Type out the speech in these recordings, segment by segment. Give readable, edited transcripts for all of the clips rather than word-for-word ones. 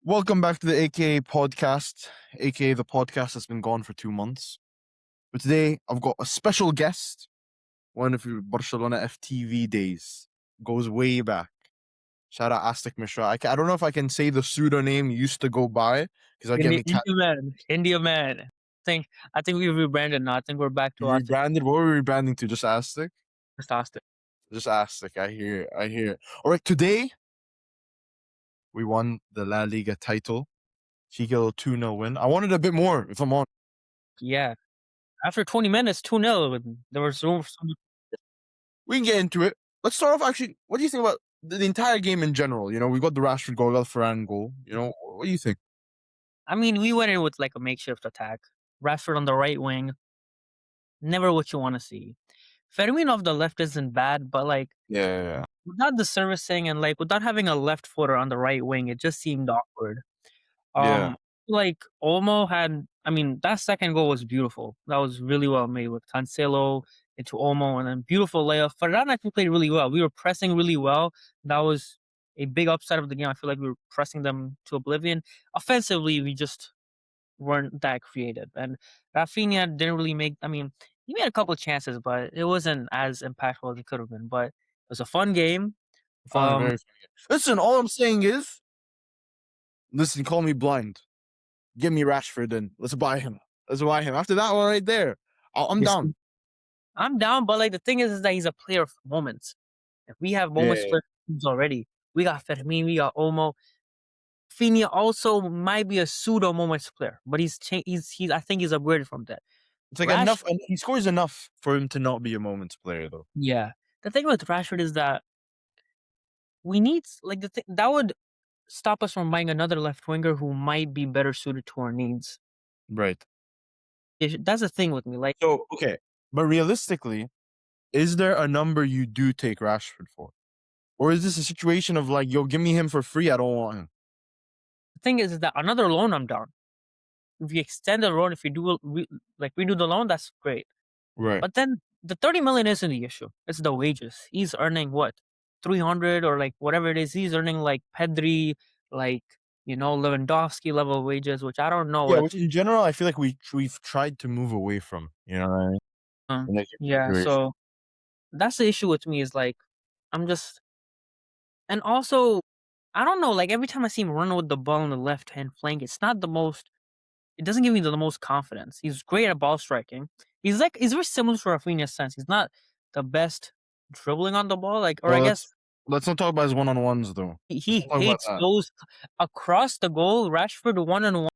Welcome back to the A.K.A podcast, A.K.A the podcast that's been gone for 2 months. But today I've got a special guest, one of your Barcelona FTV days. Goes way back. Shout out Aztec Mishra. I don't know if I can say the pseudonym you used to go by because I get me cat. India man. I think we rebranded now. I think we're back to You Aztec. rebranded. What were we rebranding to? Just Aztec. Just Aztec. Just Aztec. I hear. I hear. All right. Today we won the La Liga title. Chico 2-0 win. I wanted a bit more. If I'm on. Yeah. After 20 minutes, 2-0. There was so We can get into it. Let's start off. Actually, what do you think about the entire game in general? You know, we got the Rashford goal, we got the Ferran goal. You know, what do you think? I mean, we went in with like a makeshift attack. Rashford on the right wing. Never what you want to see. Fermin off the left isn't bad, but like Yeah. without the servicing and like without having a left footer on the right wing, it just seemed awkward. Yeah. Like Olmo had, I mean, that second goal was beautiful. That was really well made with Cancelo into Olmo and then beautiful layup. Ferran actually played really well. We were pressing really well. That was a big upside of the game. I feel like we were pressing them to oblivion. Offensively, we just weren't that creative. And Rafinha didn't really make, I mean, he made a couple of chances, but it wasn't as impactful as it could have been. But it was a fun game. Fun, very fun. Listen, all I'm saying is, listen, call me blind. Give me Rashford in. Let's buy him. Let's buy him. After that one right there, I'm down. I'm down, but like the thing is that he's a player of moments. If we have moments Yeah. for teams already. We got Fermin, we got Olmo. Rafinha also might be a pseudo moments player, but he's I think he's upgraded from that. It's like Rash, enough. He scores enough for him to not be a moments player, though. yeah. The thing with Rashford is that we need like that would stop us from buying another left winger who might be better suited to our needs. Right. That's the thing with me. Like, So okay, but realistically, is there a number you do take Rashford for? Or is this a situation of like, yo, give me him for free, I don't want him? the thing is that another loan I'm down. If we extend the loan, if we do redo the loan, that's great. Right. But then the 30 million isn't the issue. It's the wages. He's earning what? 300 or like whatever it is. He's earning like Pedri, like, Lewandowski level wages, which I don't know Yeah, if which in general, I feel like we've tried to move away from, you know what I mean? In like yeah, situation. so that's the issue with me is like I'm just and also I don't know, like every time I see him run with the ball on the left hand flank, it doesn't give me the most confidence. He's great at ball striking. He's very similar to Rafinha's sense. He's not the best dribbling on the ball, like or I Well, guess let's not talk about his one-on-ones though. Let's he not talk about hates that. those across the goal. Rashford one-on-one.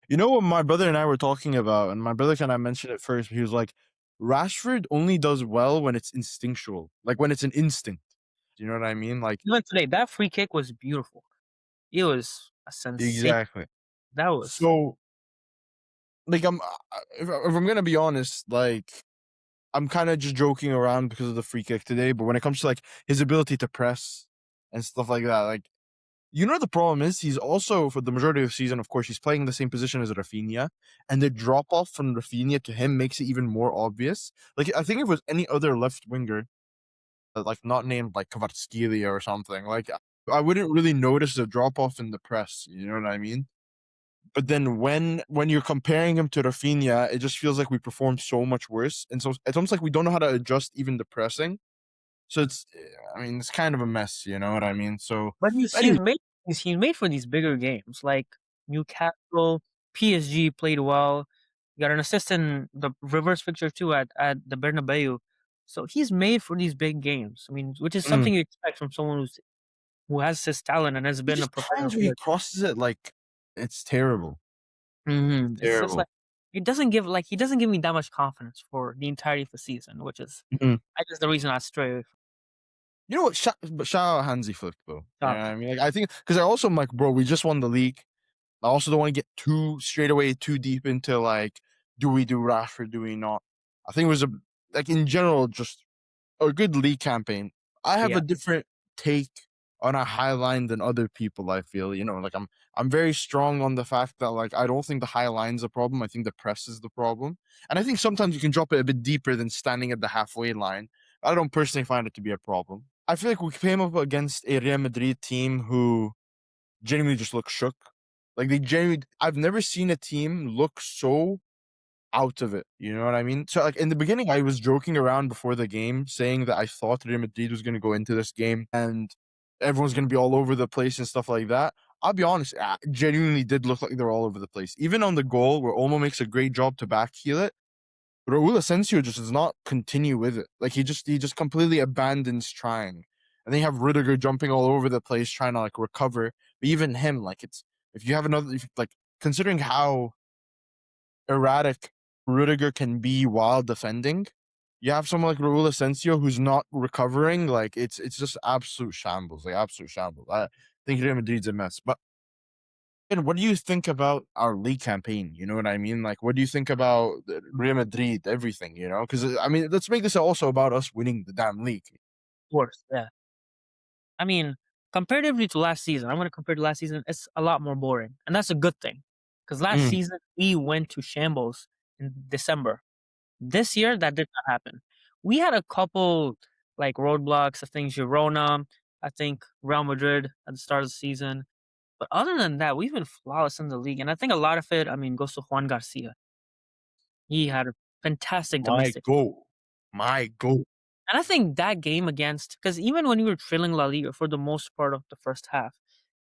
You know what my brother and I were talking about, and my brother kind of mentioned it first. He was like, Rashford only does well when it's instinctual, like when it's an instinct. Do you know what I mean? Like Even today, that free kick was beautiful. It was a sensation. exactly. That was So, like, if I'm gonna be honest, like, I'm kind of just joking around because of the free kick today. But when it comes to like his ability to press and stuff like that, like, you know, the problem is he's also for the majority of the season, of course, he's playing the same position as Rafinha, and the drop off from Rafinha to him makes it even more obvious. Like, I think if it was any other left winger, like not named like Kvaratskhelia or something, like I wouldn't really notice the drop off in the press. You know what I mean? But then when you're comparing him to Rafinha, it just feels like we perform so much worse, and so it's almost like we don't know how to adjust even the pressing. So I mean, it's kind of a mess. You know what I mean? So, but he's anyway, he's made he's made for these bigger games like Newcastle, PSG played well. He got an assist in the reverse fixture too at the Bernabeu. So he's made for these big games. I mean, which is mm, something you expect from someone who has his talent and has he been a just professional times where he player. crosses it like it's terrible, It's just terrible. like he doesn't give me that much confidence for the entirety of the season, which is Mhm. I guess the reason I stray away from You know what? But shout out Hansi Flick though. You know what soccer. I mean? Like I think because I also am like, bro, we just won the league. I also don't want to get too straight away too deep into like, do we do Rashford? Do we not? I think it was like in general just a good league campaign. I have Yeah. a different take on a high line than other people. I feel, you know, like I'm very strong on the fact that like I don't think the high line's a problem. I think the press is the problem, and I think sometimes you can drop it a bit deeper than standing at the halfway line. I don't personally find it to be a problem. I feel like we came up against a Real Madrid team who genuinely just look shook. Like they genuinely, I've never seen a team look so out of it. You know what I mean? So like in the beginning, I was joking around before the game, saying that I thought Real Madrid was going to go into this game and everyone's going to be all over the place and stuff like that. I'll be honest, genuinely did look like they're all over the place. Even on the goal where Olmo makes a great job to backheel it, Raul Asensio just does not continue with it. Like he just completely abandons trying. And then you have Rudiger jumping all over the place trying to like recover. But even him, like it's if you have another like considering how erratic Rudiger can be while defending, you have someone like Raul Asensio who's not recovering. Like it's just absolute shambles, like absolute shambles. I think Real Madrid's a mess. But and what do you think about our league campaign? You know what I mean? Like, what do you think about Real Madrid? Everything, you know? Because I mean, let's make this also about us winning the damn league. Worse, yeah. I mean, comparatively to last season, I'm gonna compare to last season, it's a lot more boring, and that's a good thing. Because last Mm. season, we went to shambles in December. This year, that did not happen. We had a couple, like, roadblocks, I think Girona, I think Real Madrid at the start of the season, but other than that, we've been flawless in the league, and I think a lot of it, I mean, goes to Juan Garcia. He had a fantastic My domestic. goal, my goal. And I think that game against, because even when we were trailing La Liga for the most part of the first half,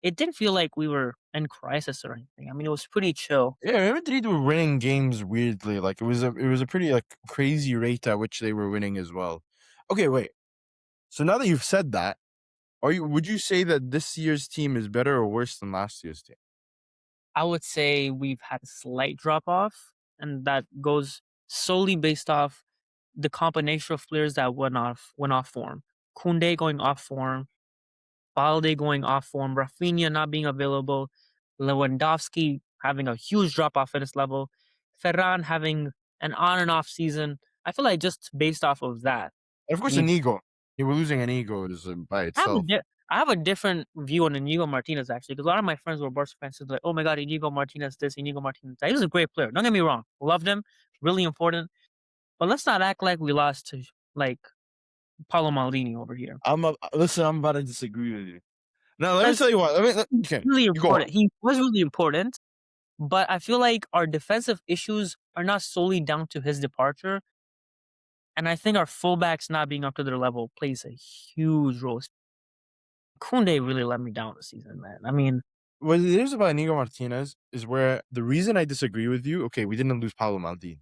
it didn't feel like we were in crisis or anything. I mean, it was pretty chill. Yeah, Real Madrid were winning games weirdly. Like it was a pretty like crazy rate at which they were winning as well. Okay, wait. So now that you've said that, would you say that this year's team is better or worse than last year's team? I would say we've had a slight drop off, and that goes solely based off the combination of players that went off form. Kunde going off form, Balde going off form, Rafinha not being available, Lewandowski having a huge drop off at his level, Ferran having an on and off season. I feel like just based off of that, And of course, we've an ego. You were losing an ego is by I have a itself. I have a different view on Inigo Martinez actually, because a lot of my friends were Barca fans. So they're like, "Oh my god, Inigo Martinez this, Inigo Martinez that." He was a great player. Don't get me wrong, loved him, really important. But let's not act like we lost to like Paulo Maldini over here, Listen. I'm about to disagree with you. Now, let me because tell you what. he's Okay, really you go on. important. He was really important, but I feel like our defensive issues are not solely down to his departure, and I think our fullbacks not being up to their level plays a huge role. Kunde really let me down this season, man. I mean, What it is about Inigo Martinez is where the reason I disagree with you. Okay, we didn't lose Paulo Maldini.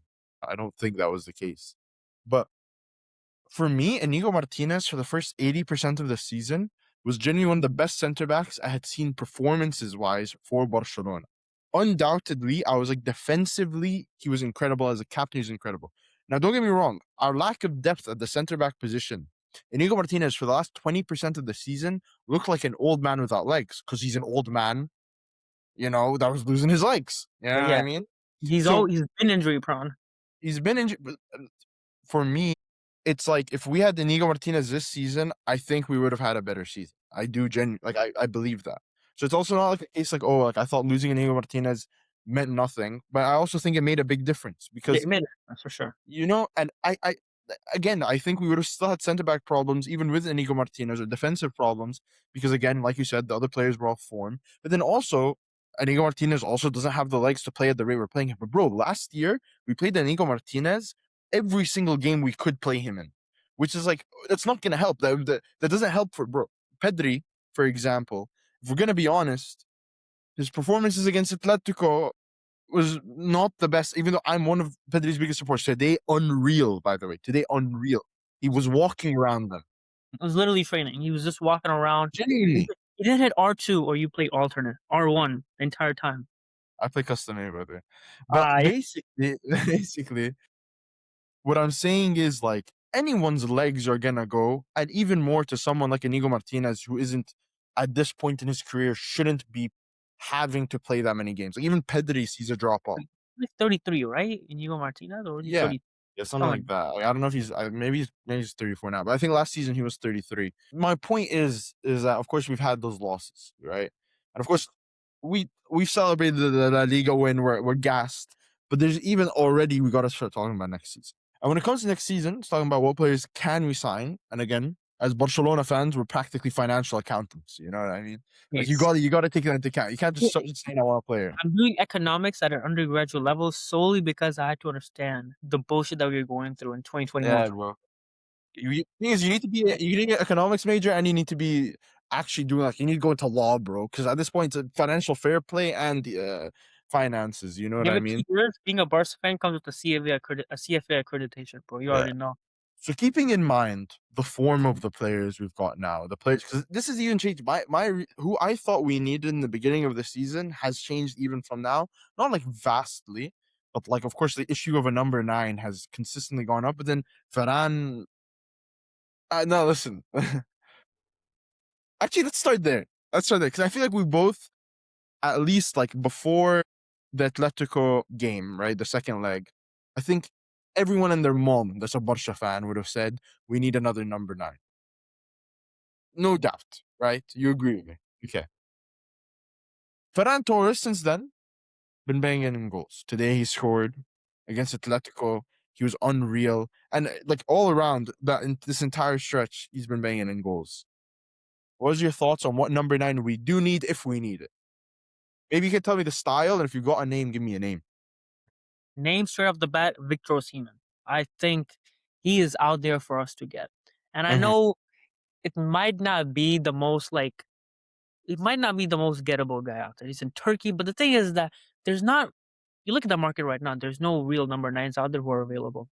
I don't think that was the case, but for me, Inigo Martinez for the first 80% of the season was genuinely one of the best center backs I had seen performances wise for Barcelona. Undoubtedly, I was like defensively, he was incredible. As a captain, he's incredible. Now, don't get me wrong, our lack of depth at the center back position, Inigo Martinez for the last 20% of the season looked like an old man without legs because he's an old man, that was losing his legs. You know what I yeah, mean? he's So always been injury prone. he's been injured. For me, it's like if we had Inigo Martinez this season, I think we would have had a better season. I do I believe that. So it's also not like a case like, oh, like I thought losing Inigo Martinez meant nothing, but I also think it made a big difference Yeah, because mid, that's for sure. and I again, I think we would have still had center back problems even with Inigo Martinez or defensive problems because again, like you said, the other players were off form. But then also, Inigo Martinez also doesn't have the legs to play at the rate we're playing him. But bro, last year we played Inigo Martinez every single game we could play him in, which is like that's not going to help. That doesn't help for bro Pedri, for example. If we're going to be honest, his performances against Atletico was not the best, even though I'm one of Pedri's biggest supporters. Today, unreal, by the way. Today, unreal. He was walking around them. It was literally training. He was just walking around. He Genuinely. did he didn't hit R2 or you play alternate, R1 the entire time. I play custom A, by the way. But I basically, what I'm saying is like anyone's legs are gonna go, and even more to someone like Inigo Martinez, who isn't at this point in his career, shouldn't be having to play that many games. Like even Pedri sees a drop off. He's 33, right? Inigo Martinez, or is he Yeah. 30? Yeah, something like Something. that. Like, I don't know if maybe he's 34 now, but I think last season he was 33. My point is that of course we've had those losses, right? And of course we've celebrated the La Liga win. We're gassed, but there's even already we got to start talking about next season. And when it comes to next season, it's talking about what players can we sign. And again, as Barcelona fans, we're practically financial accountants. You know what I mean? Like Yes. you got to take that into account. You can't just say I want a player. I'm doing economics at an undergraduate level solely because I had to understand the bullshit that we were going through in 2021. Yeah, bro. Thing is, you need to be an economics major, and you need to be actually doing like you need to go into law, bro. Because at this point, it's financial fair play and finances. You know what Give I it mean? 2 years, being a Barca fan comes with a CFA accreditation, bro. You Yeah. already know. So keeping in mind the form of the players we've got now, the players because this has even changed. Who I thought we needed in the beginning of the season has changed even from now. Not like vastly, but like of course the issue of a number 9 has consistently gone up. But then Varane, no, listen. Actually, let's start there. Let's start there because I feel like we both, at least like before the Atletico game, right, the second leg, I think everyone and their mom that's a Barca fan would have said we need another number 9. No doubt, right? You agree with me? Okay. Ferran Torres, since then, been banging in goals. Today he scored against Atletico. He was unreal, and like all around that in this entire stretch, he's been banging in goals. What was your thoughts on what number 9 we do need if we need it? Maybe you can tell me the style, and if you got a name, give me a name. Name straight off the bat, Victor Osimhen. I think he is out there for us to get. And I Mhm. know it might not be the most like it might not be the most gettable guy out there. He's in Turkey, but the thing is that there's not you look at the market right now, there's no real number 9s out there who are available.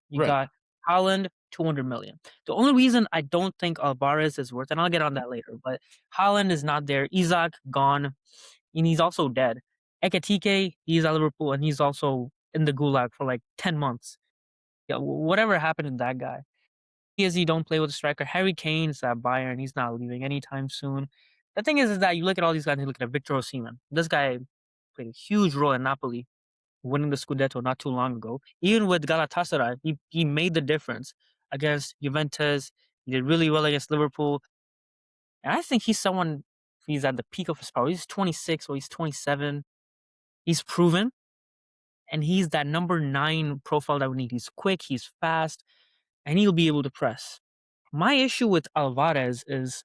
You Right. got Haaland, 200 million. The only reason I don't think Alvarez is worth, and I'll get on that later, but Haaland is not there. Isaac gone, and he's also dead. A.K.A, he's at Liverpool, and he's also in the gulag for like 10 months. Yeah, whatever happened to that guy? PSG don't play with a striker. Harry Kane's at Bayern. He's not leaving anytime soon. The thing is that you look at all these guys and you look at Victor Osimhen. This guy played a huge role in Napoli, winning the Scudetto not too long ago. Even with Galatasaray, he made the difference against Juventus. He did really well against Liverpool. And I think he's someone, he's at the peak of his power. He's 26 or he's 27. He's proven, and he's that number 9 profile that we need. He's quick, he's fast, and he'll be able to press. My issue with Alvarez is,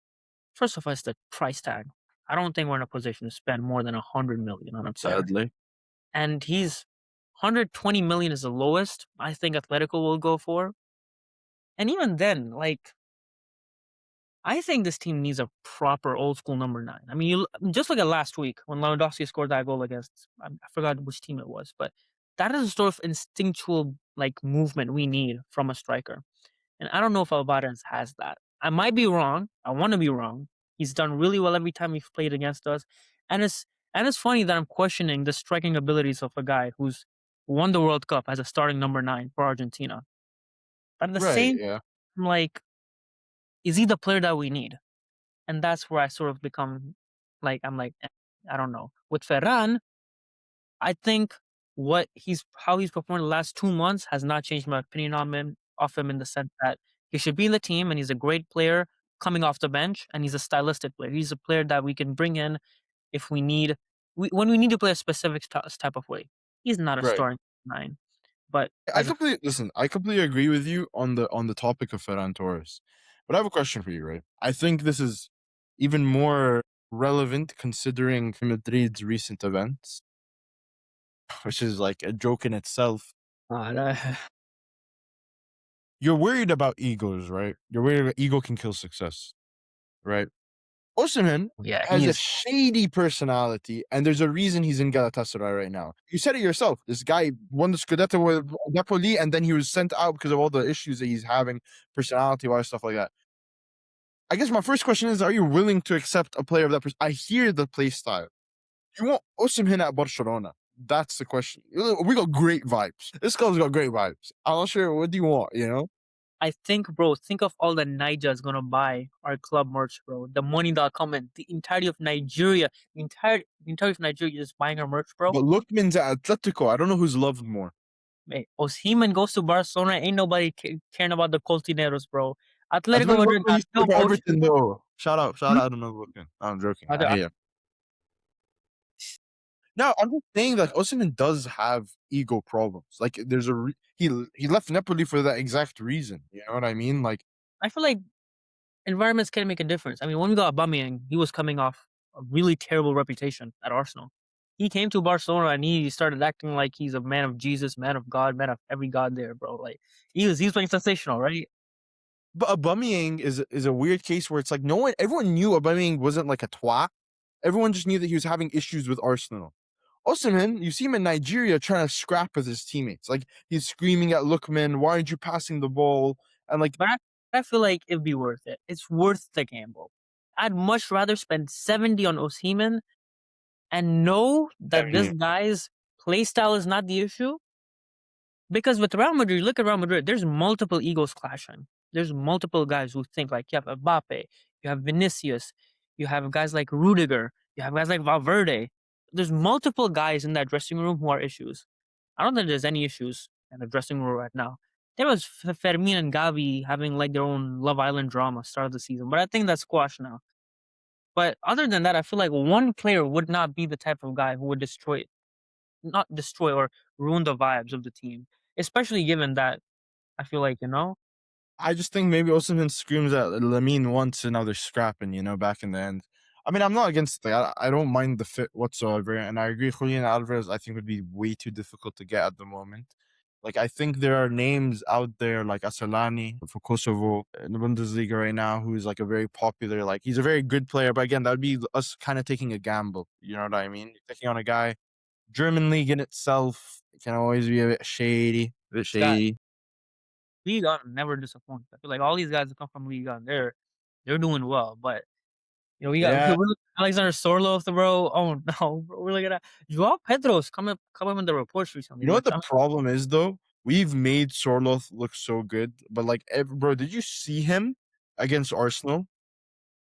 first of all, it's the price tag. I don't think we're in a position to spend more than 100 million on a player. Sadly. And he's 120 million is the lowest I think Atletico will go for. And even then, like, I think this team needs a proper old school number 9. I mean, just look at last week when Lewandowski scored that goal against, I forgot which team it was, but that is the sort of instinctual like movement we need from a striker. And I don't know if Alvarez has that. I might be wrong. I want to be wrong. He's done really well every time he's played against us. And it's funny that I'm questioning the striking abilities of a guy who's won the World Cup as a starting number 9 for Argentina. But at the Right. same, Yeah. I'm like, is he the player that we need? And that's where I sort of become like, I'm like, I don't know. With Ferran, I think how he's performed the last 2 months has not changed my opinion on him of him in the sense that he should be in the team and he's a great player coming off the bench and he's a stylistic player. He's a player that we can bring in if we need when we need to play a specific type of way. He's not a Right. starting 9, but I as a completely listen. I completely agree with you on the topic of Ferran Torres, but I have a question for you. Right? I think this is even more relevant considering Madrid's recent events, which is like a joke in itself. uh, You're worried about egos, right? You're worried about ego can kill success, right? Osimhen yeah, has a he's shady personality, and there's a reason he's in Galatasaray right now. You said it yourself. This guy won the Scudetto with Napoli, and then he was sent out because of all the issues that he's having, personality-wise, stuff like that. I guess my first question is: are you willing to accept a player of that? I hear the play style. You want Osimhen at Barcelona? That's the question. We got great vibes. This guy's got great vibes. I'm not sure. What do you want? You know? I think, bro, think of all that Niger is gonna buy our club merch, bro. The money that'll come in, the entirety of Nigeria, the entirety of Nigeria is buying our merch, bro. But Lookman's at Atletico. I don't know who's loved more. Hey, Osimhen goes to Barcelona. Ain't nobody caring about the Coltineros, bro. That's Atletico when Madrid Lookman got used to no play for bullshit. Everton, though. Shout Hmm? out to no Lookman. I'm joking. I Other- hate him. No, I'm just saying that Osimhen does have ego problems. Like, there's he left Napoli for that exact reason. You know what I mean? Like, I feel like environments can make a difference. I mean, when we got Aubameyang, he was coming off a really terrible reputation at Arsenal. He came to Barcelona and he started acting like he's a man of Jesus, man of God, man of every god there, bro. Like he was playing sensational, right? But Aubameyang is a weird case where it's like no one, everyone knew Aubameyang wasn't like a twat. Everyone just knew that he was having issues with Arsenal. Osimhen, you see him in Nigeria trying to scrap with his teammates. Like he's screaming at Lookman, "Why aren't you passing the ball?" And like, But I feel like it'd be worth it. It's worth the gamble. I'd much rather spend 70 on Osimhen and know that this guy's play style is not the issue. Because with Real Madrid, look at Real Madrid, there's multiple egos clashing. There's multiple guys who think like you have Mbappe, you have Vinicius, you have guys like Rudiger, you have guys like Valverde. There's multiple guys in that dressing room who are issues. I don't think there's any issues in the dressing room right now. There was Fermin and Gavi having like their own Love Island drama start of the season, but I think that's squashed now. But other than that, I feel like one player would not be the type of guy who would not destroy or ruin the vibes of the team, especially given that I feel like, I just think maybe Osimhen screams at Lamine once and now they're scrapping, back in the end. I mean, I'm not against it. I don't mind the fit whatsoever. And I agree, Julian Alvarez, I think would be way too difficult to get at the moment. Like, I think there are names out there like Asalani for Kosovo in the Bundesliga right now, who's like a very popular, like, he's a very good player. But again, that would be us kind of taking a gamble. You know what I mean? Taking on a guy. German league in itself can always be a bit shady. A bit Scott, shady. Liga never disappoints. I feel like all these guys that come from Liga, they're doing well. But we got Yeah. Alexander Sorloth, bro. Oh no, bro. We're looking at Joao Pedro's coming in the reports recently, You know what which the I'm problem is though? We've made Sorloth look so good, but like, bro, did you see him against Arsenal?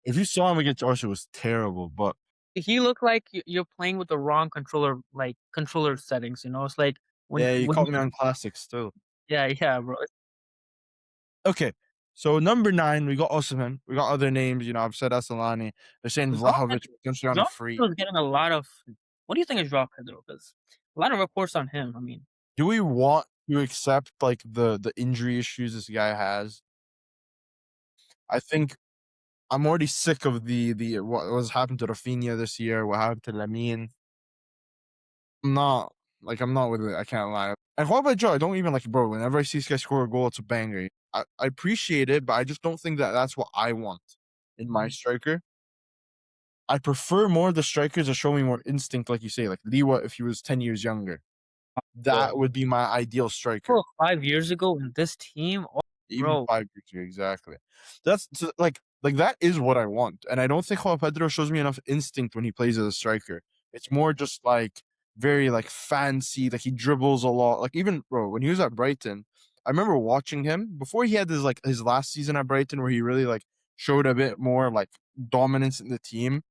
If you saw him against Arsenal, it was terrible. But he looked like you're playing with the wrong controller, like controller settings. It's like yeah, you when caught me on classic still. yeah, bro. Okay, so number 9, we got Osimhen. We got other names. I've said Asalani. They're saying Joao Vlahovic Pedro, potentially on a Joao free. Pedro is getting a lot of. What do you think of Joao Pedro? Because a lot of reports on him. I mean, Do we want to accept like the injury issues this guy has? I think I'm already sick of the what was happened to Rafinha this year. What happened to Lamine? Not I'm not with it, I can't lie. And what about Joe? I don't even like bro, whenever I see this guy score a goal, it's a banger. I appreciate it, but I just don't think that that's what I want in my striker. I prefer more the strikers that show me more instinct, like you say, like Liwa if he was 10 years younger. That bro, would be my ideal striker. bro, 5 years ago in this team, oh, Even bro, 5 years ago, exactly. That's so, like that is what I want, and I don't think Joao Pedro shows me enough instinct when he plays as a striker. It's more just like very like fancy, like he dribbles a lot. Like even bro, when he was at Brighton, I remember watching him before he had his last season at Brighton where he really like showed a bit more like dominance in the team.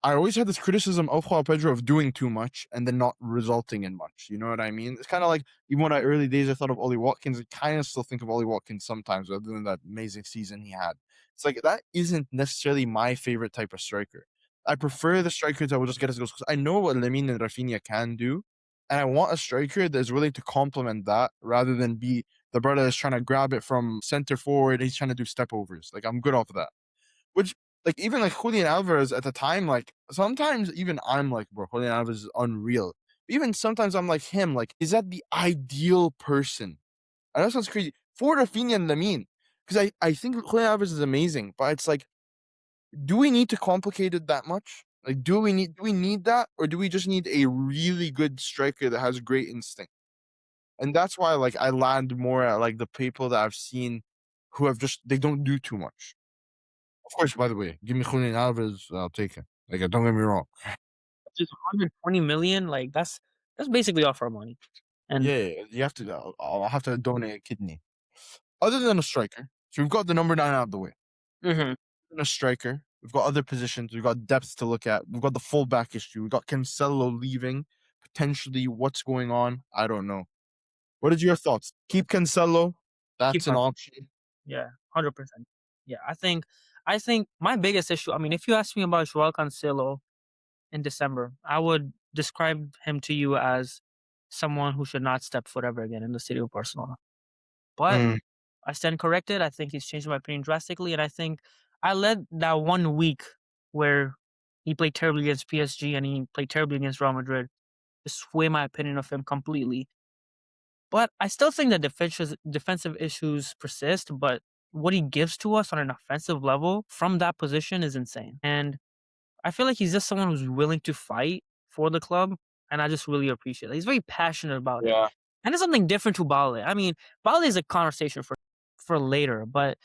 I always had this criticism of Joao Pedro of doing too much and then not resulting in much. You know what I mean? It's kind of like even when I early days I thought of Ollie Watkins, I kind of still think of Ollie Watkins sometimes, other than that amazing season he had. It's like that isn't necessarily my favorite type of striker. I prefer the strikers that will just get us goals because I know what Lamine and Rafinha can do, and I want a striker that is willing to complement that rather than be the brother that's trying to grab it from center forward. And he's trying to do step overs. Like I'm good off of that. Which like even like Julian Alvarez at the time, like sometimes even I'm like, bro, Julian Alvarez is unreal. Even sometimes I'm like him, like, is that the ideal person? I know it sounds crazy. For Rafinha and Lamine. Because I think Julian Alvarez is amazing, but it's like, do we need to complicate it that much? Like, do we need that? Or do we just need a really good striker that has great instinct? And that's why like I land more at like the people that I've seen who have just they don't do too much. Of course, by the way, give me Julian Alvarez, I'll take him. Like, don't get me wrong. just 120 million, like that's basically off our money. And Yeah, yeah, you have to. I'll have to donate a kidney. Other than a striker, so we've got the number 9 out of the way. mhm, Other than a striker, we've got other positions. We've got depth to look at. We've got the fullback issue. We've got Cancelo leaving. Potentially, what's going on? I don't know. What are your thoughts? Keep Cancelo. keep That's an on, option. yeah, 100%. Yeah, I think my biggest issue. I mean, if you ask me about Joao Cancelo in December, I would describe him to you as someone who should not step foot ever again in the city of Barcelona. But Mm. I stand corrected. I think he's changed my opinion drastically, and I think I let that 1 week where he played terribly against PSG and he played terribly against Real Madrid just sway my opinion of him completely. But I still think that defensive issues persist, but what he gives to us on an offensive level from that position is insane. And I feel like he's just someone who's willing to fight for the club, and I just really appreciate it. He's very passionate about it. Yeah. And it's something different to Bale. I mean, Bale is a conversation for later, but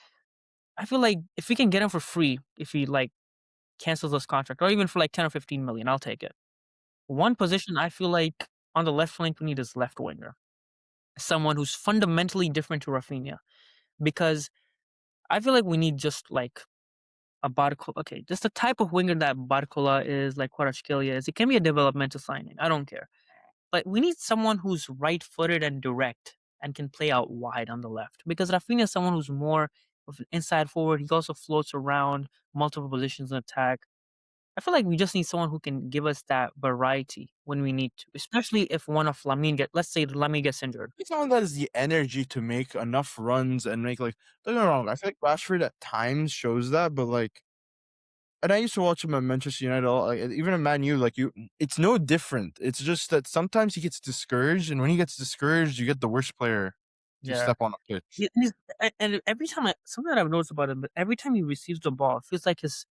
I feel like if we can get him for free, if he like cancels his contract, or even for like 10 or 15 million, I'll take it. One position I feel like on the left flank we need is left winger. Someone who's fundamentally different to Rafinha. Because I feel like we need just like a Barco okay, just the type of winger that Barcola is, like Kvaratskhelia is. It can be a developmental signing, I don't care. But we need someone who's right-footed and direct and can play out wide on the left. Because Rafinha is someone who's more of an inside forward. He also floats around multiple positions in attack. I feel like we just need someone who can give us that variety when we need to, especially if one of Lamine let's say Lamine gets injured. He's someone that has the energy to make enough runs and make like don't get me wrong, I feel like Rashford at times shows that, but like and I used to watch him at Manchester United, like, even at Man U, like it's no different. It's just that sometimes he gets discouraged, and when he gets discouraged, you get the worst player to Yeah. step on a pitch. And every time something that I've noticed about him, every time he receives the ball, it feels like his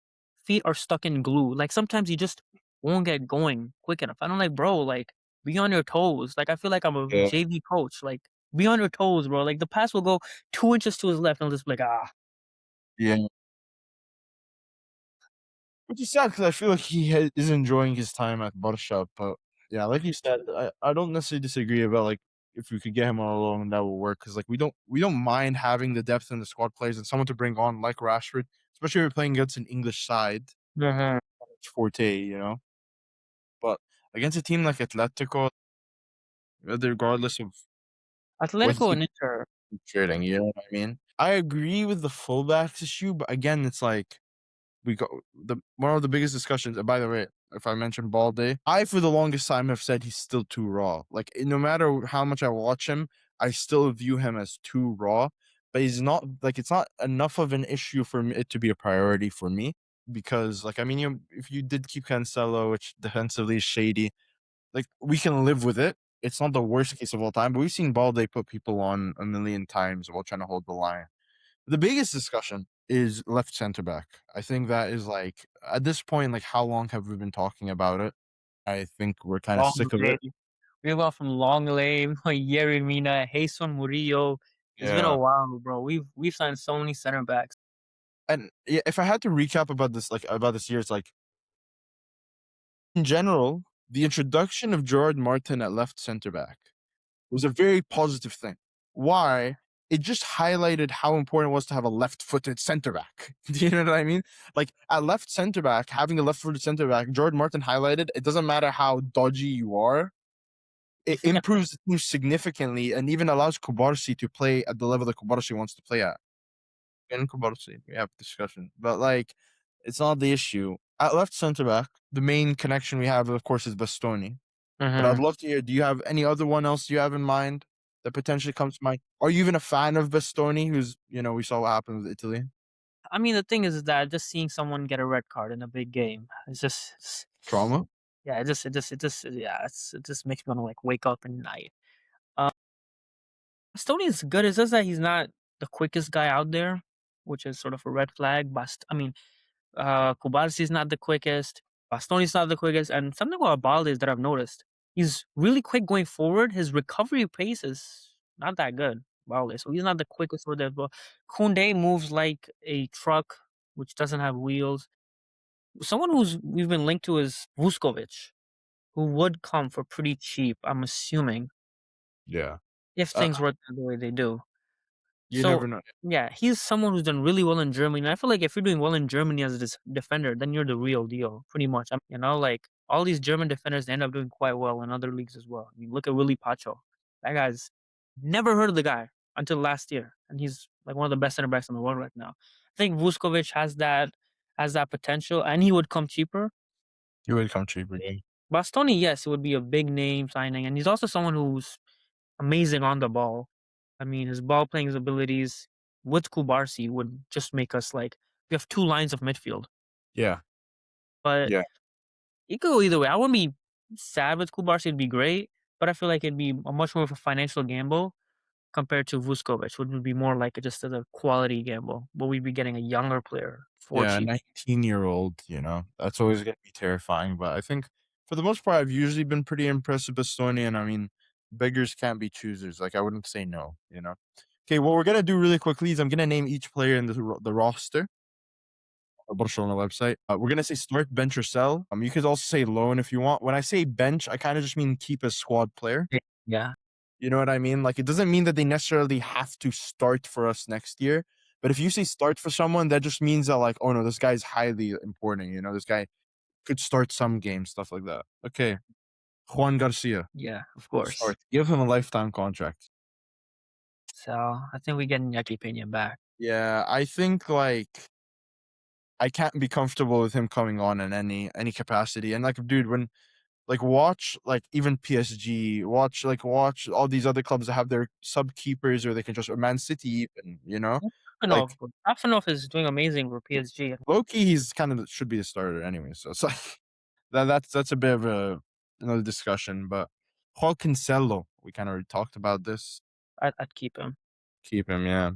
feet are stuck in glue. Like sometimes he just won't get going quick enough. I don't like, bro, like be on your toes. Like I feel like I'm a Yeah. JV coach. Like be on your toes, bro. Like the pass will go 2 inches to his left, and I'll just be like, ah. Yeah. Which is sad because I feel like is enjoying his time at Barca, but yeah, like you said, I don't necessarily disagree about like if we could get him on a loan, that will work because like we don't mind having the depth in the squad players and someone to bring on like Rashford, especially if we're playing against an English side, Mhm. it's forte, But against a team like Atletico, regardless of what Atletico he and Inter. trading, you know what I mean? I agree with the fullbacks issue, but again, it's like we go the one of the biggest discussions. And by the way, if I mention Balde, I for the longest time have said he's still too raw. Like no matter how much I watch him, I still view him as too raw. But he's not like it's not enough of an issue for it to be a priority for me because like I mean, if you did keep Cancelo, which defensively is shady, like we can live with it. It's not the worst case of all time, but we've seen Balde put people on a million times while trying to hold the line. The biggest discussion is left center back. I think that is like at this point, like how long have we been talking about it? I think we're kind of sick of Longley. it. We've gone from Longley, Yerry Mina, Jason Murillo. It's been a Yeah. while, bro. We've signed so many center backs. And yeah, if I had to recap about this, like about this year, it's like in general, the introduction of Gerard Martin at left center back was a very positive thing. Why? It just highlighted how important it was to have a left-footed center back. Do you know what I mean? Like at left center back, having a left-footed center back, Jordan Martin highlighted it doesn't matter how dodgy you are, it If you can, improves the team significantly and even allows Kubarsi to play at the level that Kubarsi wants to play at. And Kubarsi, we have discussion. But like it's not the issue. At left center back, the main connection we have, of course, is Bastoni. But I'd Mhm. love to hear, do you have any other one else you have in mind that potentially comes to mind? Are you even a fan of Bastoni, who's, we saw what happened with Italy? I mean, the thing is that just seeing someone get a red card in a big game, Trauma? yeah, yeah, it just makes me wanna, like, wake up at night. Uh, Stoney is good, it's just that he's not the quickest guy out there, which is sort of a red flag, I mean, Kubarsi is not the quickest, Bastoni's not the quickest, and something about Balde that I've noticed, he's really quick going forward, his recovery pace is not that good, Balde, so he's not the quickest with it, but Koundé moves like a truck, which doesn't have wheels. Someone who's we've been linked to is Vuskovic, who would come for pretty cheap, I'm assuming, Yeah. if Uh, things work out the way they do. you So, never know. yeah, he's someone who's done really well in Germany, and I feel like if you're doing well in Germany as a defender, then you're the real deal, pretty much. Like, all these German defenders they end up doing quite well in other leagues as well. I mean, look at Willy Pacho. That guy's never heard of the guy until last year, and he's, like, one of the best center backs in the world right now. I think Vuskovic has that potential, and he would come cheaper. You would come cheaper. Yeah. Bastoni, yes, it would be a big name signing, and he's also someone who's amazing on the ball. I mean, his ball playing abilities with Kubarsi would just make us like we have two lines of midfield. Yeah, But yeah, it could go either way. I wouldn't be sad with Kubarsi, it'd be great, but I feel like it'd be a much more of a financial gamble compared to Vuskovic, which would be more like just a quality gamble, but we'd be getting a younger player for yeah. A cheap. 19-year-old, that's always gonna be terrifying. But I think for the most part, I've usually been pretty impressed with Bastoni, and I mean, beggars can't be choosers. Like I wouldn't say no. Okay, what we're gonna do really quickly is I'm gonna name each player in the roster on the Barcelona website. We're gonna say start, bench, or sell. You could also say loan if you want. When I say bench, I kind of just mean keep a squad player. Yeah, You know what I mean? Like, it doesn't mean that they necessarily have to start for us next year. But if you say start for someone, that just means that, like, oh no, this guy's highly important. This guy could start some games, stuff like that. Okay. Juan Garcia, yeah, of course. start. Give him a lifetime contract. So I think we get Iñaki Peña back. Yeah, I think, like, I can't be comfortable with him coming on in any capacity. And, like, dude, when like, watch, like, even PSG, watch all these other clubs that have their sub keepers, or they can just, or Man City even. Like, Afanov is doing amazing for PSG. Loki, he's kind of should be a starter anyway, so it's like that's a bit of another discussion. But Joao Cancelo, we kind of already talked about this. I'd keep him. Keep him, yeah.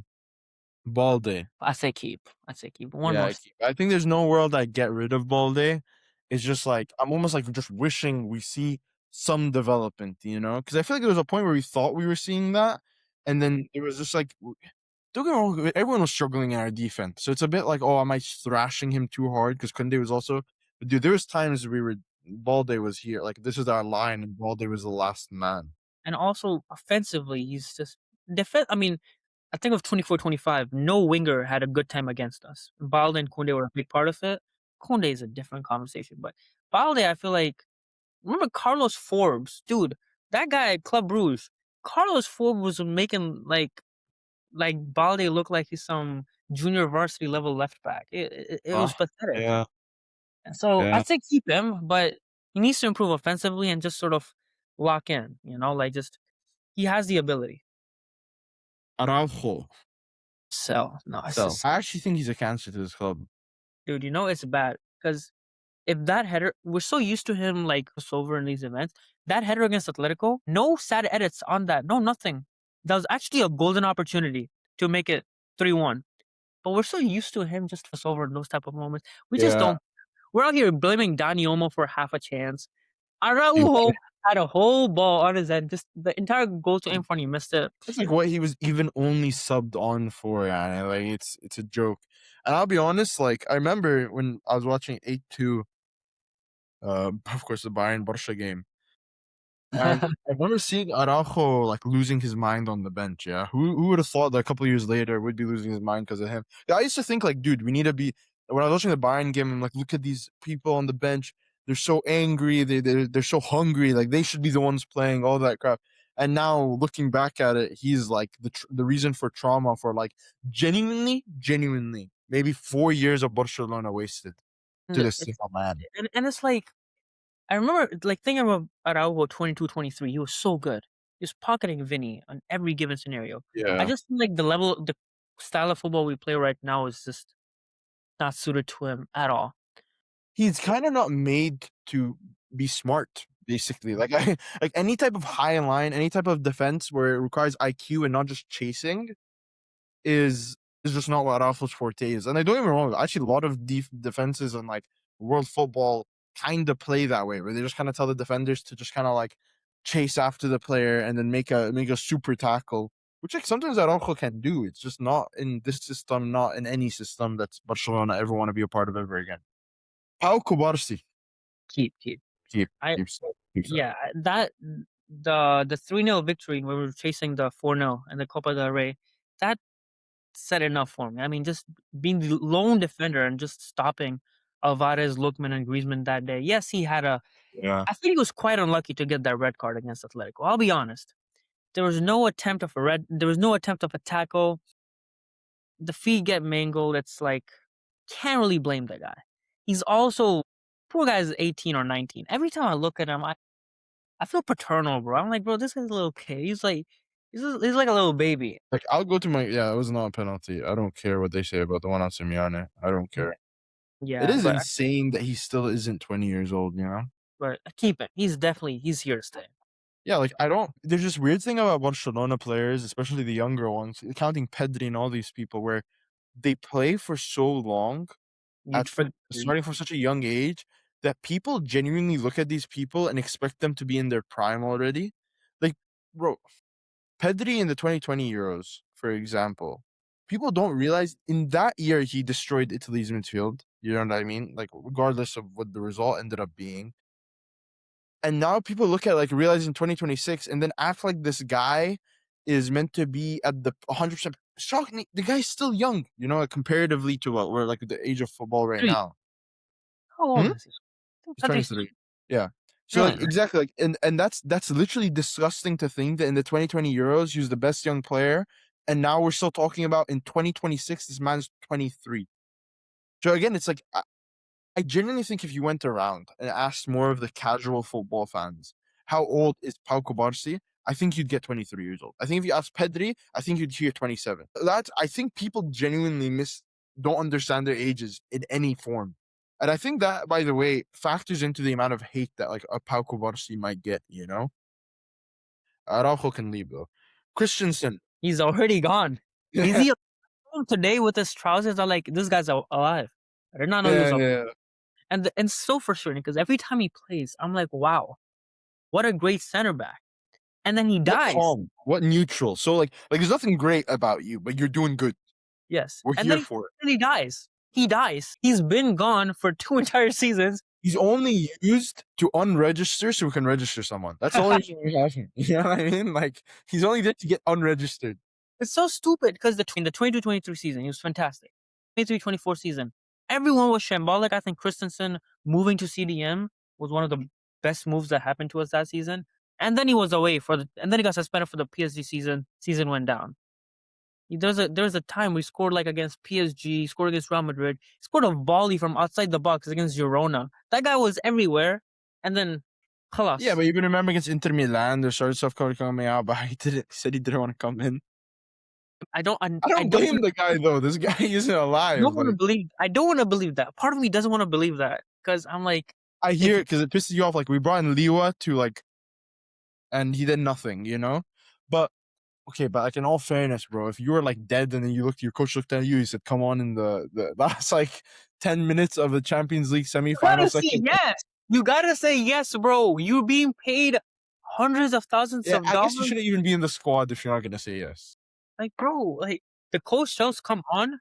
Balde, I say keep. I'd say keep. One more. yeah, keep. I think there's no world I get rid of Balde. It's just like I'm almost like just wishing we see some development, because I feel like there was a point where we thought we were seeing that, and then it was just like don't get me wrong, everyone was struggling in our defense. So it's a bit like, oh, am I thrashing him too hard? Because Kunde was also, but dude, there was times Balde was here. Like, this is our line, and Balde was the last man. And also offensively, he's just I mean, I think of 24-25, no winger had a good time against us. Balde and Koundé were a big part of it. Koundé is a different conversation, but Balde, I feel like remember Carlos Forbes, dude, that guy at Club Brugge. Carlos Forbes was making like Balde look like he's some junior varsity level left back. It Uh, was pathetic. yeah, So yeah. I'd say keep him, but he needs to improve offensively and just sort of lock in, like just he has the ability. Araujo, So no, it's so just I actually think he's a cancer to this club. dude, it's bad because if that header, we're so used to him like over in these events. That header against Atletico, no sad edits on that, no nothing. That was actually a golden opportunity to make it 3-1. But we're so used to him just over in those type of moments. We just Yeah, don't. We're out here blaming Dani Olmo for half a chance. dude, Araujo had a whole ball on his head. Just the entire goal to aim for, and he missed it. it's like what he was even only subbed on for. Yeah, like it's a joke. And I'll be honest, like I remember when I was watching 8-2, of course the Bayern Barca game. And I remember seeing Araujo, like, losing his mind on the bench, yeah? Who would have thought that a couple years later would be losing his mind because of him? Yeah, I used to think, like, dude, we need to be when I was watching the Bayern game, I'm like, look at these people on the bench. They're so angry. They're so hungry. Like, they should be the ones playing all that crap. And now looking back at it, he's like the reason for trauma for, like, genuinely, maybe 4 years of Barcelona wasted to And this single man. it's like I remember like thinking about Araujo 22-23. He was so good. He was pocketing Vinny on every given scenario. I Yeah. just feel like the style of football we play right now is just not suited to him at all. He's kinda not made to be smart, basically. Like, I like, any type of high line, any type of defense where it requires IQ and not just chasing is is just not what Araujo's forte is. And I don't get me wrong, actually, a lot of defenses in, like, world football kinda play that way, where they just kinda tell the defenders to just kinda, like, chase after the player and then make a super tackle, which, like, sometimes Araujo can do. It's just not in this system, not in any system that's Barcelona ever wanna be a part of ever again. Pau Cubarsí. Keep. Keep I keep so keep so. Yeah, that the 3-0 victory when we were chasing the 4-0 in the Copa del Rey, that said enough for me. I mean, just being the lone defender and just stopping Alvarez, Lookman, and Griezmann that day. Yes, he had a. Yeah. I think he was quite unlucky to get that red card against Atletico. I'll be honest. There was no attempt of a red. There was no attempt of a tackle. The feet get mangled. It's like can't really blame the guy. He's also poor guy's 18 or 19. Every time I look at him, I feel paternal, bro. I'm like, bro, this guy's a little kid. He's like he's like a little baby. Like, I'll go to my yeah, it was not a penalty. I don't care what they say about the one on Simeone. I don't care. It Yeah, is insane that he still isn't 20 years old, you know? but keep it. He's here to stay. Yeah, like, I don't there's this weird thing about Barcelona players, especially the younger ones, counting Pedri and all these people, where they play for so long You'd at forget. starting from such a young age that people genuinely look at these people and expect them to be in their prime already. Like, bro, Pedri in the 2020 Euros, for example, people don't realize in that year he destroyed Italy's midfield. You know what I mean? Like, regardless of what the result ended up being. And now people look at like realizing 2026 and then act like this guy is meant to be at the 100%. Shocking, the guy's still young, you know, like, comparatively to what we're like the age of football right 3. now. How Hmm? old is he? He's Pedri's 23. Yeah. So like brilliant. exactly like and that's literally disgusting to think that in the 2020 Euros he was the best young player, and now we're still talking about in 2026 this man's 23. So again, it's like I genuinely think if you went around and asked more of the casual football fans, how old is Pau Cubarsí? I think you'd get 23 years old. I think if you ask Pedri, I think you'd hear 27. That's I think people genuinely don't understand their ages in any form. And I think that, by the way, factors into the amount of hate that like a Pau Cubarsí might get, you know? Araujo can leave though. Christensen. He's already gone. Is yeah, he alive today with his trousers? Are like this guy's alive. I did not know he was alive. yeah. And so frustrating because every time he plays, I'm like, wow, what a great center back. And then he What dies. calm, what neutral. So like there's nothing great about you, but you're doing good. Yes. We're And here then for it. he dies. He dies. He's been gone for 2 entire seasons. He's only used to unregister so we can register someone. That's the only reason we have him. You know what I mean? Like, he's only there to get unregistered. It's so stupid because in the 22-23 season, he was fantastic. 23-24 season, everyone was shambolic. I think Christensen moving to CDM was one of the best moves that happened to us that season. And then he was away and then he got suspended for the PSG season. Season went down. There's a time we scored like against PSG, scored against Real Madrid, scored a volley from outside the box against Girona. That guy was everywhere. And then, Yeah, خلاص. but even remember against Inter Milan, there started stuff coming out, but he said he didn't want to come in. I don't, I I don't don't blame the guy though. This guy isn't alive. Like, I don't wanna believe that. Part of me doesn't wanna believe that because 'cause I'm like, I if hear it because it pisses you off. Like, we brought in Liwa to like, and he did nothing, you know? But okay, but like in all fairness, bro, if you were like dead and then your coach looked at you, he said, "Come on," in the last like 10 minutes of the Champions League you semifinal, gotta say second. yes. You gotta say yes, bro. You're being paid hundreds of thousands Yeah, of I guess you dollars. shouldn't even be in the squad if you're not gonna say yes. Like, bro, like, the coach tells come on,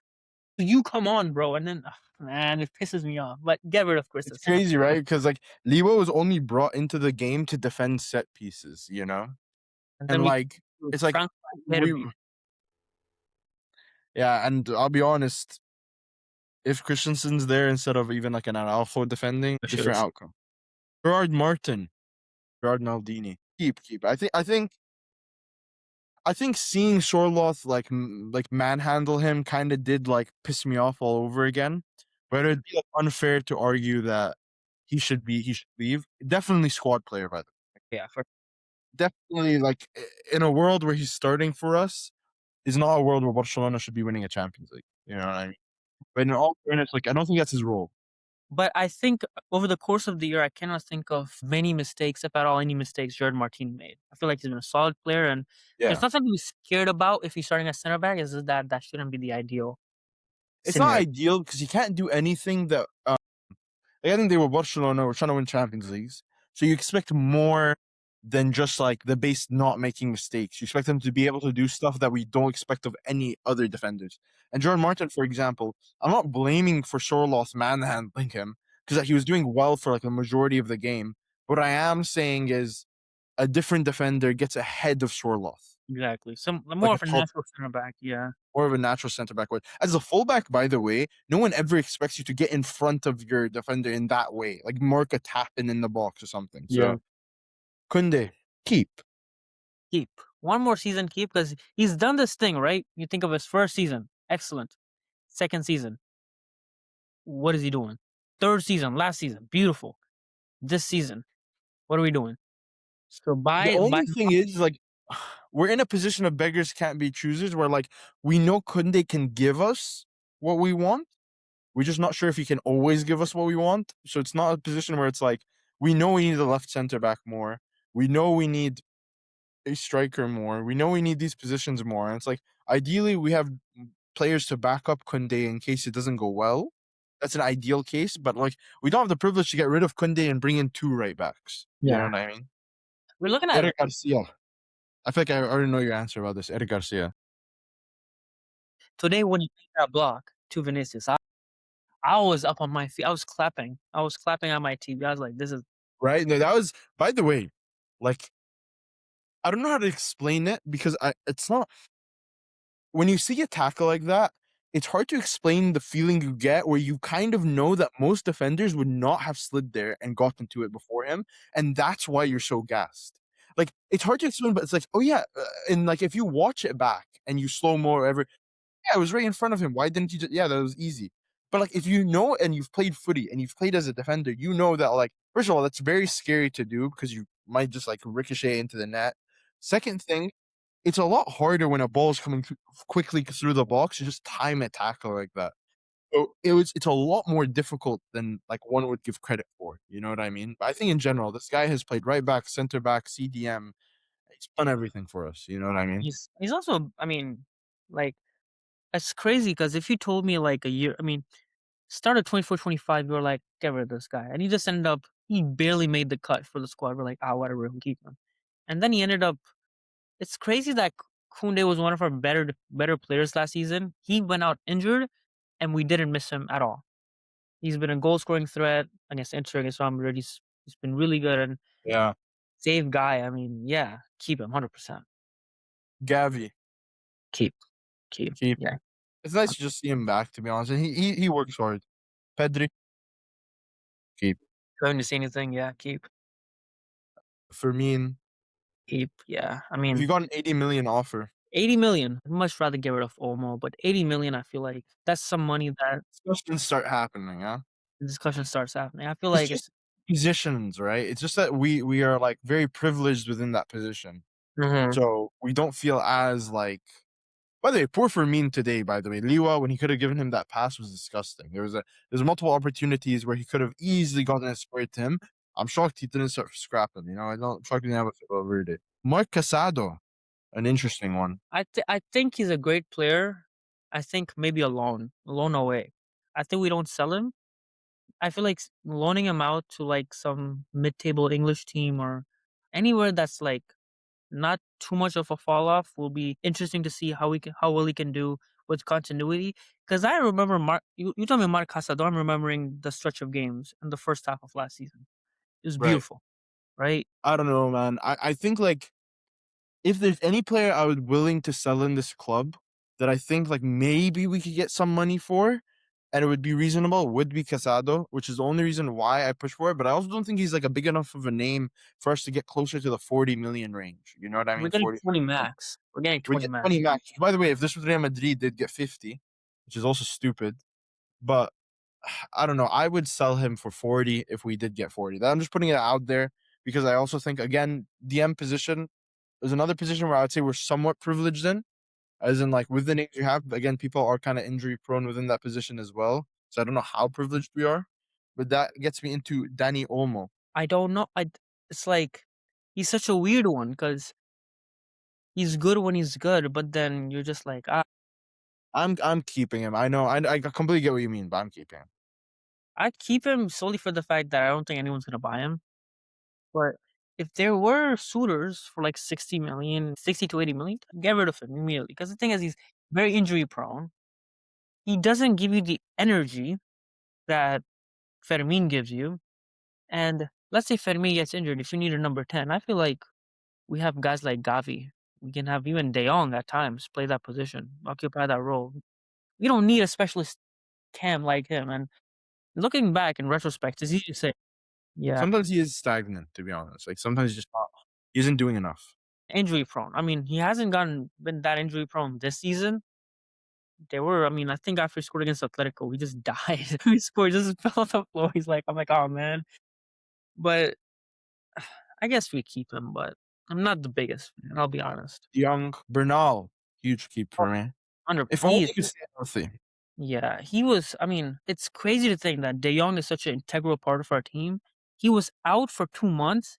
you come on, bro, and then, man, it pisses me off. But get rid of It's Christensen. crazy, right? Because like Liwa was only brought into the game to defend set pieces, you know, And then and we like it's like Frank we, Derby. yeah, and I'll be honest, if Christensen's there instead of even like an Araujo defending, different outcome. Gerard Martin, Gerard Maldini, keep. I think seeing Sorloth like like manhandle him kind of did like piss me off all over again. But it'd be like, unfair to argue that he should leave. Definitely squad player, by the way. Yeah, for Definitely like in a world where he's starting for us is not a world where Barcelona should be winning a Champions League. You know what I mean? But in all fairness, like I don't think that's his role. but I think over the course of the year, I cannot think of many mistakes, if at all, any mistakes Jared Martin made. I feel like he's been a solid player, and it's Yeah, not something to be scared about if he's starting at center back. Is just that shouldn't be the ideal it's not scenario. ideal because he can't do anything that. Like, I think they were Barcelona. We're trying to win Champions Leagues, so you expect more than just like the base not making mistakes. You expect them to be able to do stuff that we don't expect of any other defenders. And Jordan Martin, for example, I'm not blaming for Sorloth manhandling him because he was doing well for like the majority of the game. What I am saying is a different defender gets ahead of Sorloth, Exactly. Some like more a of a top, natural center back. Yeah. more of a natural center back would. As a fullback, by the way, no one ever expects you to get in front of your defender in that way, like mark a tap in the box or something. Yeah. So Kunde, keep. Keep one more season. Keep because he's done this thing right. You think of his first season, excellent. Second season, what is he doing? Third season, last season, beautiful. This season, what are we doing? So The by only thing is like we're in a position of beggars can't be choosers where like we know Kunde can give us what we want. We're just not sure if he can always give us what we want. So it's not a position where it's like we know we need a left center back more. We know we need a striker more. We know we need these positions more. And it's like ideally we have players to back up Kunde in case it doesn't go well. That's an ideal case, but like we don't have the privilege to get rid of Kunde and bring in two right backs. You know Yeah. what I mean? We're looking at Eric Garcia. I feel like I already know your answer about this. Eric Garcia. today when he made that block to Vinicius, I was up on my feet. I was clapping. I was clapping on my TV. I was like, "This is." Right? No, that was by the way, like I don't know how to explain it because it's not when you see a tackle like that, it's hard to explain the feeling you get where you kind of know that most defenders would not have slid there and gotten to it before him, and that's why you're so gassed. Like it's hard to explain, but it's like, oh yeah, and like if you watch it back and you slow mo or ever, yeah, it was right in front of him. Why didn't you just? Yeah, that was easy. But like if you know and you've played footy and you've played as a defender, you know that like first of all, that's very scary to do because you might just like ricochet into the net. Second thing, it's a lot harder when a ball is coming quickly through the box to just time a tackle like that. So it's a lot more difficult than like one would give credit for. You know what I mean? But I think in general, this guy has played right back, center back, CDM. He's done everything for us. You know what I mean? he's also, I mean, like, it's crazy because if you told me like a year, I mean, start of 24, 25, you were like, "Get rid of this guy," and he just ended up he barely made the cut for the squad. We're like, "Ah, whatever, we'll keep him." And then he ended up it's crazy that Koundé was one of our better players last season. He went out injured, and we didn't miss him at all. He's been a goal scoring threat against Inter, against Real Madrid. He's been really good and Yeah. save guy. I mean, yeah, keep him 100%. Gavi, Keep, keep. keep. Yeah. It's nice to just see him back, to be honest. And he works hard. Pedri, keep. Going to say anything? Yeah, keep, Fermin, keep. Yeah. I if you mean, got an 80 million offer, 80 million. I'd much rather get rid of Olmo, but 80 million, I feel like that's some money that discussions start happening, huh? the discussion starts happening. I feel It's like just it's. positions, right? It's just that we are like very privileged within that position. Mhm. So we don't feel as like by the way, poor Fermin today, by the way. Liwa, when he could have given him that pass was disgusting. There's multiple opportunities where he could have easily gotten a square to him. I'm shocked he didn't start scrapping, you know. I'm shocked he didn't have a fit over it. Mark Casado, an interesting one. I think he's a great player. I think maybe a loan away. I think we don't sell him. I feel like loaning him out to like some mid-table English team or anywhere that's like not too much of a fall off will be interesting to see how well he can do with continuity. Because I remember you told me Mark Casado. I'm remembering the stretch of games in the first half of last season. It was Right. beautiful, right? I don't know, man. I think like if there's any player I would willing to sell in this club that I think like maybe we could get some money for and it would be reasonable would be Casado, which is the only reason why I push for it. But I also don't think he's like a big enough of a name for us to get closer to the 40 million range. You know what I We're mean? getting 40. 20 max. We're getting We 20 get 20 max. max. By the way, if this was Real Madrid, they'd get 50, which is also stupid. But I don't know. I would sell him for 40 if we did get 40. I'm just putting it out there because I also think again, DM position is another position where I would say we're somewhat privileged in, as in like with the names you have. Again, people are kind of injury prone within that position as well. So I don't know how privileged we are, but that gets me into Danny Olmo. I don't know. It's like he's such a weird one because he's good when he's good, but then you're just like, ah, I'm keeping him. I know I completely get what you mean, but I'm keeping him. I'd keep him solely for the fact that I don't think anyone's gonna buy him. But if there were suitors for like 60 million, 60 to 80 million, get rid of him immediately. Because the thing is, he's very injury prone. He doesn't give you the energy that Fermin gives you. And let's say Fermin gets injured. If you need a number 10, I feel like we have guys like Gavi. We can have even De Jong at times play that position, occupy that role. We don't need a specialist cam like him. And looking back in retrospect, it's easy to say, yeah, Sometimes he is stagnant, to be honest. Like sometimes he's just not. He isn't doing enough. injury prone. I mean, he hasn't been that injury prone this season. There were, I mean, I think after he scored against Atletico, he just died. He scored, just fell on the floor. I'm like, oh man. But I guess we keep him. But I'm not the biggest fan, I'll be honest. Young, Bernal, huge keep Oh, for me. 100 If only he he could stay healthy, yeah, he was I mean, it's crazy to think that De Jong is such an integral part of our team. He was out for 2 months,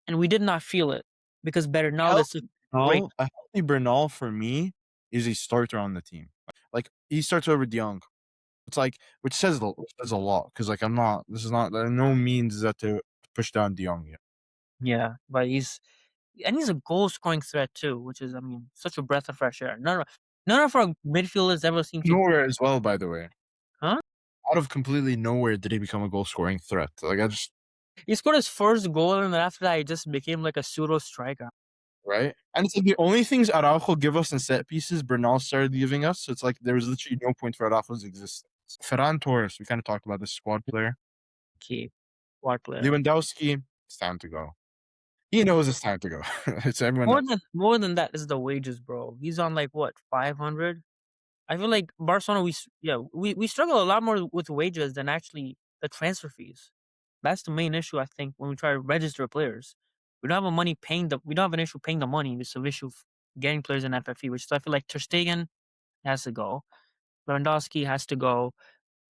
and we did not feel it because Bernal is such healthy a great Bernal, a healthy Bernal for me is a starter on the team. Like he starts over Young. It's like which says a lot because like I'm not. This is not by no means is that to push down De Jong yet. yeah, but he's a goal scoring threat too, which is, I mean, such a breath of fresh air. None of our midfielders ever seem to Nowhere as well, by the way. huh? Out of completely nowhere did he become a goal scoring threat. Like I just He scored his first goal, and then after that, he just became like a pseudo striker. right? And it's like the only things Araujo give us in set pieces, Bernal started giving us. So it's like there was literally no point for Araujo's existence. Ferran Torres, we kind of talked about this squad player. Key squad player. Lewandowski, it's time to go. He knows it's time to go. It's everyone knows. More than that is the wages, bro. He's on like what 500. I feel like Barcelona, we struggle a lot more with wages than actually the transfer fees. That's the main issue, I think, when we try to register players. We don't have an issue paying the money. It's an issue of getting players in FFE, which I feel like Ter Stegen has to go, Lewandowski has to go,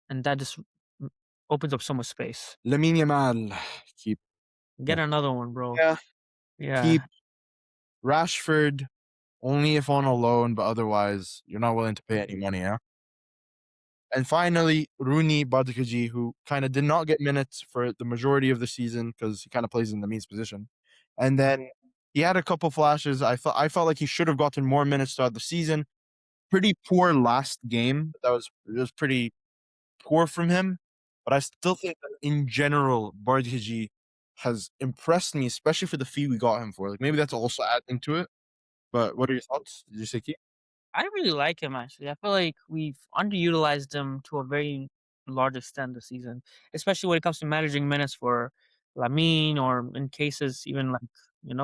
and that just opens up so much space. Lamine Yamal, keep. Get another one, bro. Yeah, Yeah, keep. Rashford, only if on a loan, but otherwise, you're not willing to pay any money, yeah? And finally, Rooney Badkaji, who kind of did not get minutes for the majority of the season because he kind of plays in the means position. And then he had a couple flashes. I felt like he should have gotten more minutes throughout the season. Pretty poor last game. It was pretty poor from him. But I still think that in general, Badkaji has impressed me, especially for the fee we got him for. Like maybe that's also adding to it. But what are your thoughts? Did you say keep? I really like him actually. I feel like we've underutilized him to a very large extent this season, especially when it comes to managing minutes for Lamine or in cases even like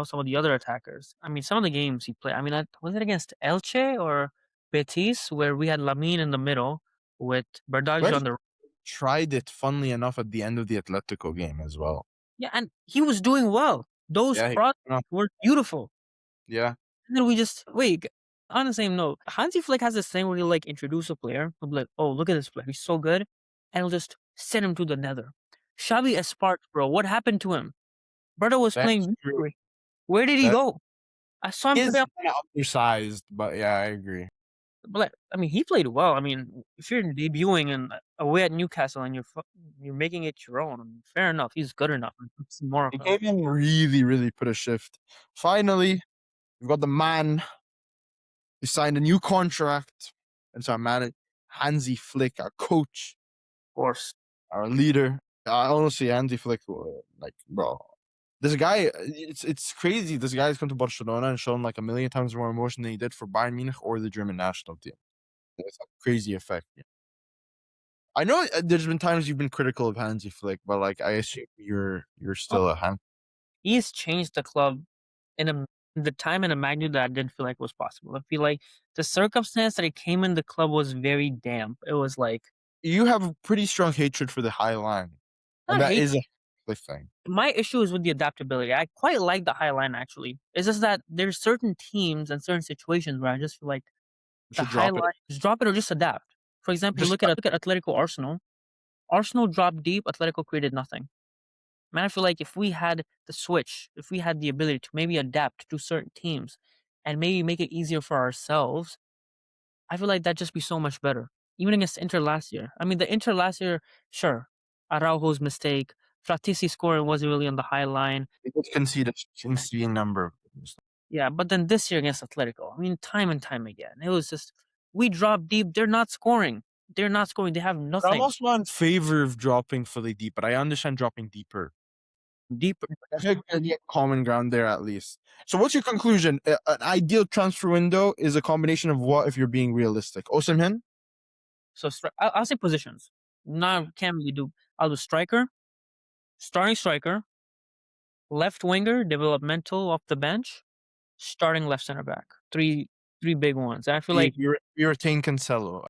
some of the other attackers. I mean, some of the games he played. I mean, was it against Elche or Betis where we had Lamine in the middle with Bardghji Well, on the tried it, funnily enough, at the end of the Atletico game as well. yeah, and he was doing well. Those Yeah, crosses no, were beautiful. yeah. And then we just wait. On the same note, Hansi Flick has this thing where he'll like introduce a player. He'll be like, "Oh, look at this player. He's so good," and he'll just send him to the nether. Xavi Esparts, bro, what happened to him? Brother was That's playing true. beautifully. Where did he That go? I saw him today. is kinda undersized, but yeah, I agree. But like, I mean, he played well. I mean, if you're debuting and away at Newcastle and you're making it your own, I mean, fair enough. He's good enough. Let's see more of The him. game really, really put a shift. Finally, we've got the man who signed a new contract. And so our man, Hansi Flick, our coach, Of course, our leader. Honestly, Hansi Flick, like, bro, this guy, it's crazy. This guy has come to Barcelona and shown like a million times more emotion than he did for Bayern Munich or the German national team. It's a crazy effect. I know there's been times you've been critical of Hansi Flick, but like I assume you're oh, still a Han. he's changed the club in the time and a magnitude that I didn't feel like was possible. I feel like the circumstance that he came in the club was very damp. It was like You have a pretty strong hatred for the high line, and not that hate. is a Flick thing. My issue is with the adaptability. I quite like the high line actually. It's just that there's certain teams and certain situations where I just feel like You the should high drop it. line just drop it or just adapt. For example, you Just look at Atletico Arsenal. Arsenal dropped deep. Atletico created nothing. Man, I feel like if we had the switch, if we had the ability to maybe adapt to certain teams, and maybe make it easier for ourselves, I feel like that'd just be so much better. Even against Inter last year. I mean, the Inter last year, sure, Araujo's mistake, Fratisi scoring wasn't really on the high line. they did concede a insane number of mistakes. Yeah, but then this year against Atletico, I mean, time and time again, it was just we drop deep. They're not scoring. They're not scoring. They have But I'm nothing also not in favor of dropping fully deep, but I understand dropping deeper. deep. I think there'd be a common ground there at least. So, what's your conclusion? An ideal transfer window is a combination of what, if you're being realistic? Osimhen, So I'll say positions. Now can't really do. I'll do striker, starting striker, left winger, developmental off the bench, starting left center back. Three big ones. And I feel like you retain Cancelo.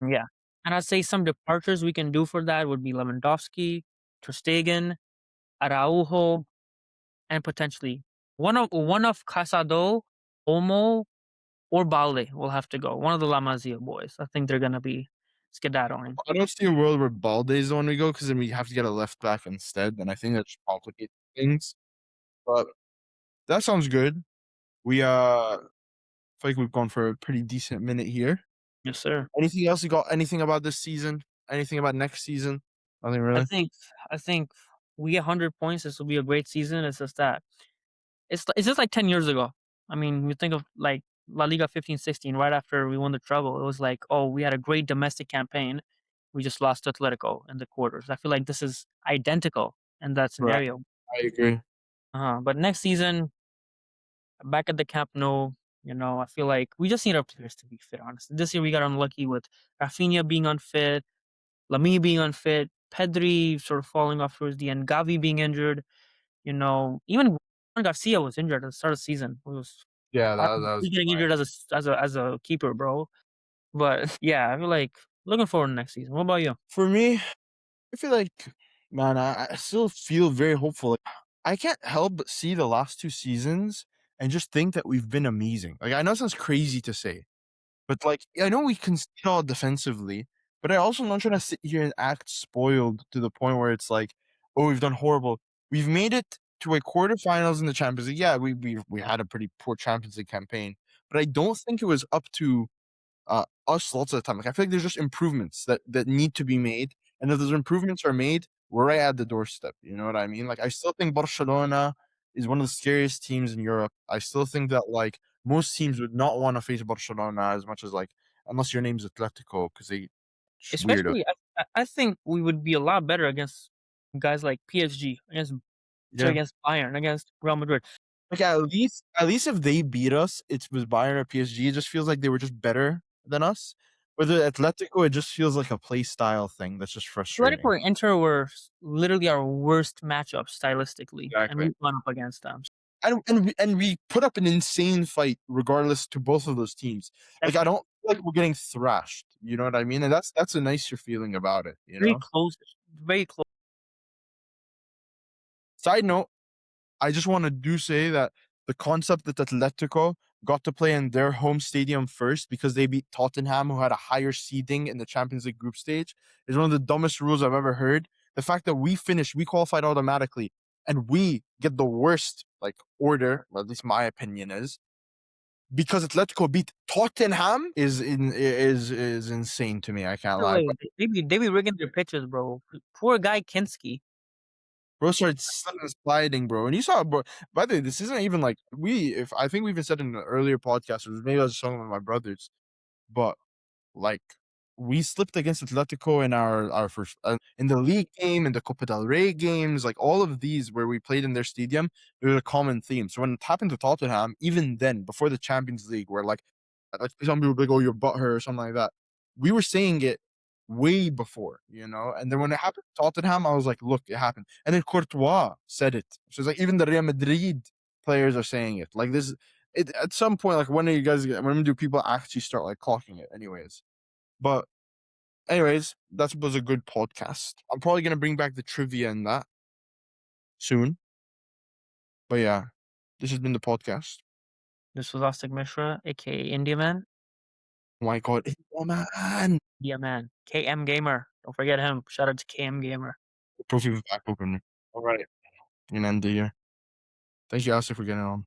yeah. And I'd say some departures we can do for that would be Lewandowski, Ter Stegen, Araujo, and potentially. One of Casado, Olmo, or Balde will have to go. One of the La Masia boys. I think they're gonna be skedaddling. I don't see a world where Balde's the one we go because then we have to get a left back instead, and I think that just complicates things. But that sounds good. We feel like we've gone for a pretty decent minute here. Yes, sir. Anything else you got? Anything about this season? Anything about next season? Nothing I really. think I think we get 100 points. This will be a great season. It's just that it's just like 10 years ago. I mean, you think of like La Liga 15-16, right after we won the treble. It was like, oh, we had a great domestic campaign. We just lost to Atletico in the quarters. I feel like this is identical in that Right. scenario. I agree. But next season, back at the Camp Nou, I feel like we just need our players to be fit. Honestly, this year we got unlucky with Rafinha being unfit, Lamy being unfit, Pedri sort of falling off towards the end, Gavi being injured. Even Garcia was injured at the start of the season. It was Yeah, hard that was getting injured as a keeper, bro. But yeah, I feel like looking forward to next season. What about you? for me. I feel like, man, I still feel very hopeful. Like, I can't help but see the last 2 seasons and just think that we've been amazing. Like, I know it sounds crazy to say, but, like, I know we concede all defensively, but I also not trying to sit here and act spoiled to the point where it's like, "Oh, we've done horrible." We've made it to a quarterfinals in the Champions League. Yeah, we had a pretty poor Champions League campaign, but I don't think it was up to us lots of the time. Like I feel like there's just improvements that need to be made, and if those improvements are made, we're right at the doorstep. You know what I mean? Like I still think Barcelona is one of the scariest teams in Europe. I still think that like most teams would not want to face Barcelona as much as like unless your name's Atletico because they just weirdo. Especially, I think we would be a lot better against guys like PSG, Yeah. against Bayern, against Real Madrid. Like at least if they beat us, it was Bayern or PSG. It just feels like they were just better than us. With the Atletico, it just feels like a play style thing that's just frustrating. Atletico and Inter were literally our worst matchup stylistically, and Exactly. we've gone up against them. And we put up an insane fight regardless to both of those teams. Like I Definitely don't feel like we're getting thrashed. You know what I mean? And that's a nicer feeling about it. You very know. close, very close. Side note: I just want to do say that the concept that Atletico got to play in their home stadium first because they beat Tottenham, who had a higher seeding in the Champions League group stage, is one of the dumbest rules I've ever heard. The fact that we qualified automatically, and we get the worst like order, or at least my opinion is, because Atletico beat Tottenham is insane to me. I can't No lie. way. They be rigging their pitches, bro. Poor guy Kinski. Bro started slipping and sliding, bro. And you saw, bro. By the way, this isn't even like if I think we even said in an earlier podcast, or maybe I was talking with my brothers, but like we slipped against Atletico in our first in the league game, in the Copa del Rey games, like all of these where we played in their stadium, there was a common theme. So when it happened to Tottenham, even then, before the Champions League, where like some people would be like, "Oh, you're butthurt" or something like that, we were saying it way before, you know. And then when it happened to Tottenham, I was like, "Look, it happened." And then Courtois said it. So it's like even the Real Madrid players are saying it. Like this, it at some point, like when are you guys? When do people actually start like clocking it? Anyways. But anyways, that was a good podcast. I'm probably gonna bring back the trivia in that soon. But yeah, this has been the podcast. This was Astic Mishra, aka India Man. Oh my god, oh man, India Man. KM Gamer. Don't forget him. Shout out to KM Gamer. the trophy was back open. All right, and end the year. Thank you, Alistair, for getting on.